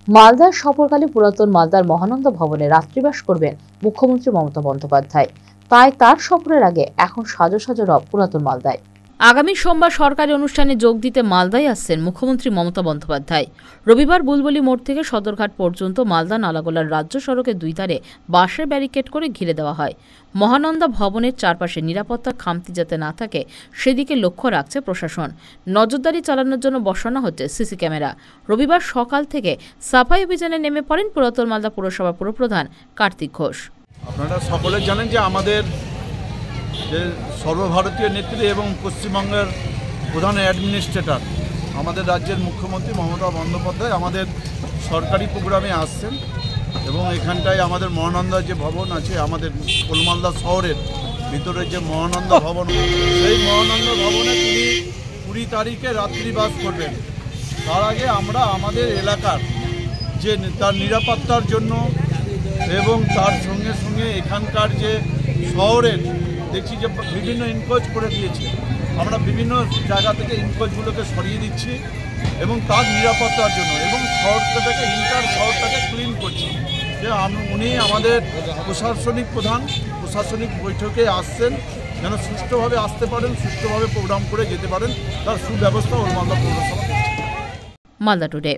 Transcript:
মালদার সফরকালে পুরাতন মালদার মহানন্দা ভবনে রাত্রিবাস করবেন মুখ্যমন্ত্রী মমতা বন্দ্যোপাধ্যায়। তাই তার সফরের আগে এখন সাজো সাজো রব পুরাতন মালদায়। আগামী সোমবার সরকারি অনুষ্ঠানে যোগ দিতে মালদায় আসছেন মুখ্যমন্ত্রী মমতা বন্দ্যোপাধ্যায়। রবিবার বুলবুলি মোড় থেকে সদরঘাট পর্যন্ত মালদা নালাগোলার রাজ্য সড়কের দুই ধারে বাঁশের ব্যারিকেড করে ঘিরে দেওয়া হয়। মহানন্দা ভবনের চারপাশে নিরাপত্তার খামতি যাতে না থাকে সেদিকে লক্ষ্য রাখছে প্রশাসন। নজরদারি চালানোর জন্য বসানো হচ্ছে সিসি ক্যামেরা। রবিবার সকাল থেকে সাফাই অভিযানে নেমে পড়েন পুরাতন মালদা পুরসভা পুরপ্রধান কার্তিক ঘোষ। আপনারা সকলে জানেন যে আমাদের যে সর্বভারতীয় নেত্রী এবং পশ্চিমবঙ্গের প্রধান অ্যাডমিনিস্ট্রেটর আমাদের রাজ্যের মুখ্যমন্ত্রী মমতা বন্দ্যোপাধ্যায় আমাদের সরকারি প্রোগ্রামে আসছেন এবং এখানটায় আমাদের মহানন্দা যে ভবন আছে, আমাদের কোলমালদা শহরের ভিতরে যে মহানন্দা ভবন, সেই মহানন্দা ভবনে তিনি 20 তারিখে রাত্রিবাস করবেন। তার আগে আমরা আমাদের এলাকার যে তার নিরাপত্তার জন্য এবং তার সঙ্গে সঙ্গে এখানকার যে শহরের দেখছি যে বিভিন্ন ইনকোয়াজ করে দিয়েছে, আমরা বিভিন্ন জায়গা থেকে ইনকোয়াজগুলোকে সরিয়ে দিচ্ছি এবং তার নিরাপত্তার জন্য এবং শহরটাকে ইন্টার শহরটাকে ক্লিন করছি। যে উনি আমাদের প্রশাসনিক প্রধান প্রশাসনিক বৈঠকে আসছেন যেন সুষ্ঠুভাবে আসতে পারেন, সুষ্ঠুভাবে প্রোগ্রাম করে যেতে পারেন, তার সুব্যবস্থা মালদা পৌরসভা করছে। মালদা টুডে।